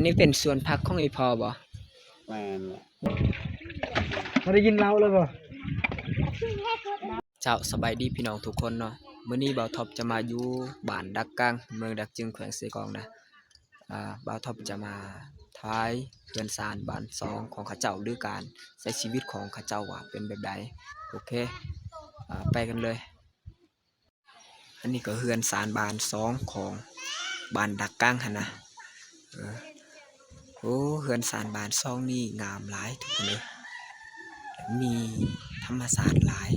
นี้เป็นสวนพักของไอพอบ่แม่นมาได้ยินเราเลยบ่เจ้าสบายดีพี่น้องทุกคนเนาะมื้อนี้บ่าวท็อปจะมาอยู่บ้านดักกังเมืองดักจึงแขวงเสกองนะบ่าวท็อปจะมาท้ายเฮือนซานบ้านซองของเขาเจ้าหรือการใช้ชีวิตของเขาเจ้าว่าเป็นแบบใดโอเคไปกันเลยอันนี้ก็เฮือนซานบ้านซองของบ้านดักกังหั่นนะโอ้เฮือนซานบ้านซองนี่งามหลายทุกคนเลยมีธรรมศาสตร์หลาย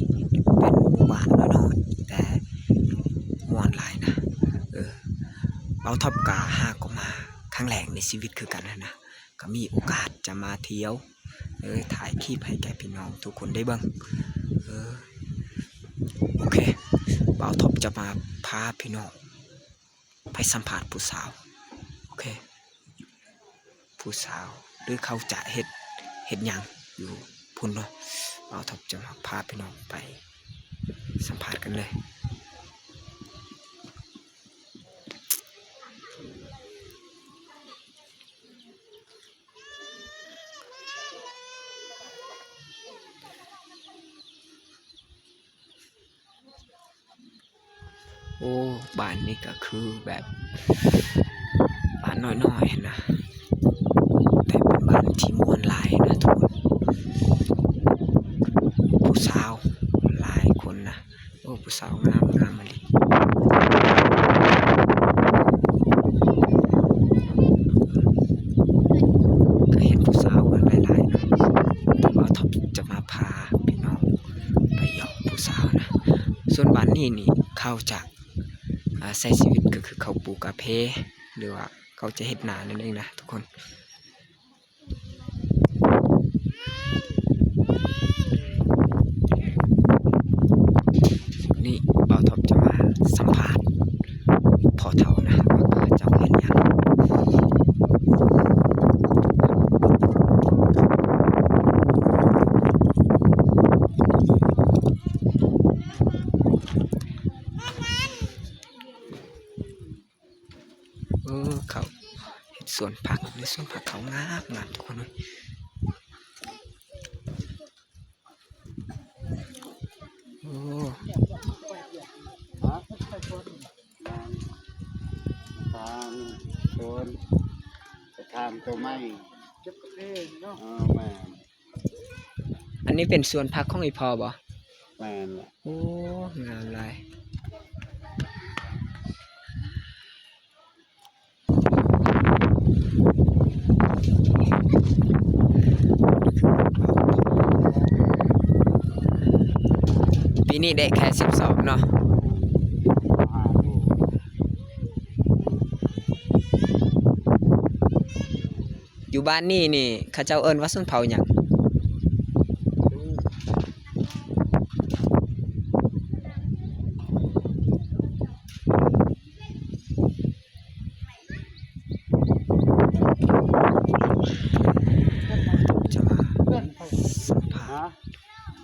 เป็นหมู่บ้านน้อยๆแต่ม่วนหลายนะเราท็อปกาหาก็มาครั้งแรกในชีวิตคือกันนะก็มีโอกาสจะมาเที่ยวถ่ายคลิปให้แก่พี่น้องทุกคนได้เบิ่งโอเคเราท็อปจะมาพาพี่น้องไปสัมผัสผู้สาวโอเคผู้สาวหรือเขาจะเฮ็ดหยังอยู่พุ่นเนาะเราท็อปจะมาพาพี่น้องไปสัมผัสกันเลยโอ้บ้านนี้ก็คือแบบบ้านน้อยๆนะแต่เป็นบ้านที่ม่วนหลายนะทุกคนผู้สาวหลายคนนะโอ้ผู้สาวงามมาเลยก็เห็นผู้สาวกันหลายๆนะแต่ว่าท็อปจะมาพาพี่น้องไปหยอกผู้สาวนะส่วนบ้านนี้นี่เข้าจากใช้ชีวิตก็คือเขาปลูกกาแฟหรือว่าเขาจะเฮ็ดนานั่นเองนะทุกคนนี่บ่าวท็อปจะมาสัมภาษณ์พ่อเฒ่านะว่าเจ้าเฮ็ดหยังเขาเฮ็ดสวนผักในสวนผักเขางามทุกคนเลยโอ้ทางโซนจะทำตัวไม้เก็บกาแฟเนาะแม่นอันนี้เป็นสวนผักของไอพอบ่แม่นโอ้งามหลายปีนี้ได้แค่12เนาะอยู่บ้านนี่เขาเจ้าเอิ้นว่าส้นเผาหยังจะมาสัมภาษณ์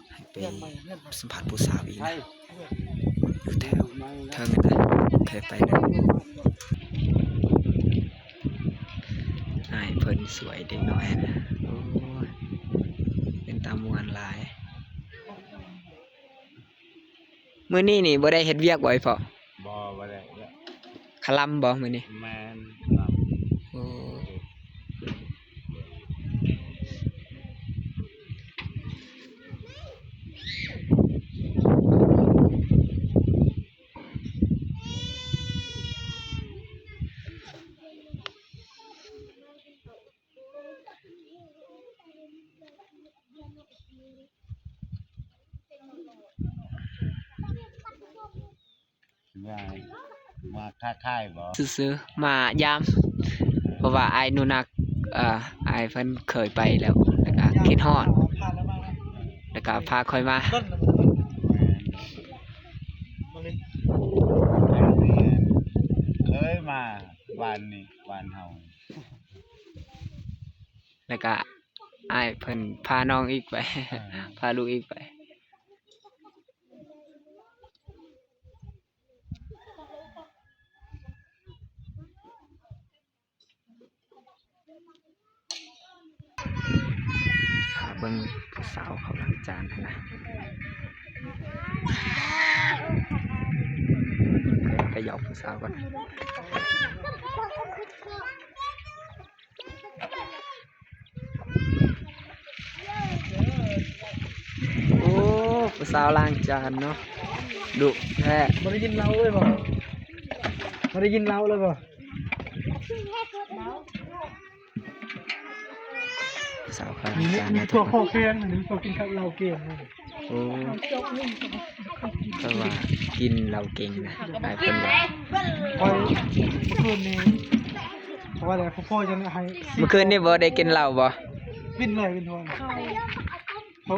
ให้ไปสัมภาษณ์ผู้สาวอีกนะอยู่แถวเทิงนะเคยไปเลยเพิ่นสวยเด็กน้อยนะโอ้ยเป็นตามวนหลายมื้อนี้นี่บ่ได้เฮ็ดเวียกบ่ไอ้พ่อบ่ได้คลำบ่มื้อนี้แม่นโอ้มาค่ายบ่ซื่อๆมายามเพราะว่าอ้ายนุนักอ้ายเพิ่นเคยไปแล้วก็คิดฮอดแล้วก็พาค่อยมาเคยมาวันนี้วันเฮาแล้วก็อ้ายเพิ่นพาน้องอีกไปพาลูกอีกไป บิ่งผู้สาวเขาล้างจานหั่นนะไปหยอกผู้สาวก่อนโอ้ผู้สาวล้างจานเนาะดุแท้ บ่ได้ยินเราเลยบ่บ่ได้ยินเราเลยบ่ ผู้สาวเขาล้าง มี จาน มี นะ ตั ทุ ว ก ค ค อน เคียงนี่ตัวกินข้าวเราเก่งนะ โอ้เพราะว่ากินเราเก่งนะหลายคนว่า คอยเมื่อคืนนี้เพราะว่าอะไรพ่อจะให้ เมื่อคืนนี่บ่ได้กินเหล้าบ่ วินเลยวินทองเขา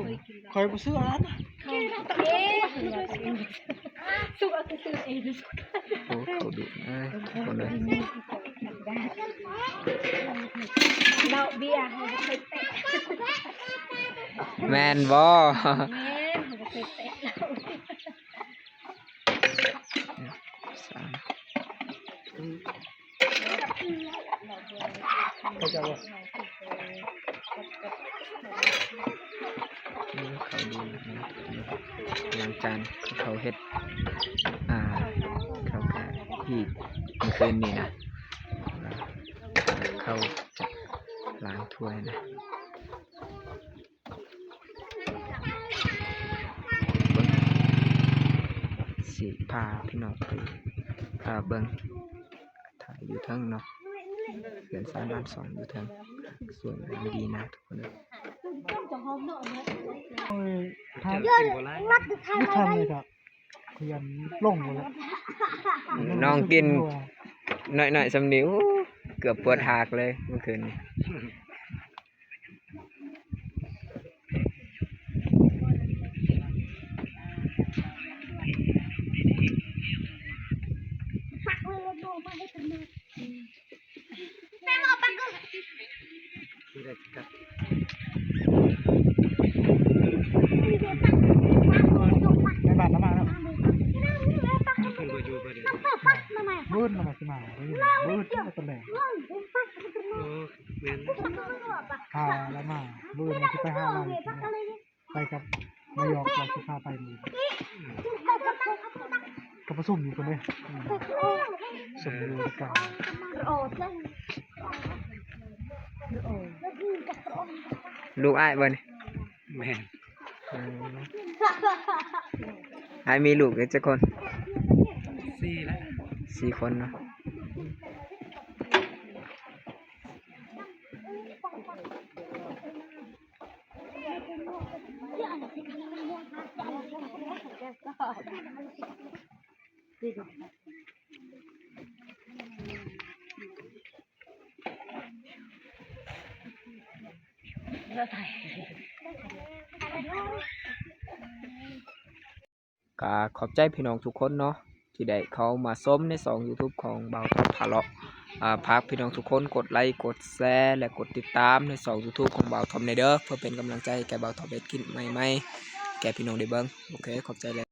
คอยบ่ซื้อร้าน โอ้เขาดุทุกคนเลย เราเบียร์เขาเคยเตะ แม่นบ่ แม่เขาเคยเตะเรา สาม เขาจะว่า เขาดูหลังจานเขาเฮ็ดเขาก็ที่เมื่อคืนนี่นะเขาจะล้างถ้วยนะสีพาพี่น้องไปเบิ่งถ่ายอยู่เทั้งเนาะเขียนสารบ้านสองอยู่เทั้งส่วนไม่ดีนะทุกคนเลย โอ้ยทานไม่ทันเลยครับขยันลงหมดแล้ว น้องกินหน่อยๆสำนิ้วเกือบปวดหักเลยเมื่อคืนนี้ในบ้านน้ำมาแล้วบื้นมาสิมาบื้นมาตะแหลงพาแล้วมาบื้นมาที่ไปห้าเราไปกับมายอกเราที่พาไปมือกับผสมอยู่คนนี้สมบูรณ์กัน ลูกอ้ายบ่นี่ แม่น อ้ายมีลูกเด็กจักคน 4แล้ว 4 คนเนาะก็ขอบใจพี่น้องทุกคนเนาะที่ได้เข้ามาชมใน2 YouTube ของเบาทองพาเลาะฝากพี่น้องทุกคนกดไลค์กดแชร์และกดติดตามใน2 YouTube ของเบาทอมในเด้อเพื่อเป็นกำลังใจให้แก่เบาทอมเฮ็ดคลิปใหม่ๆแก่พี่น้องได้เบิ่งโอเคขอบใจห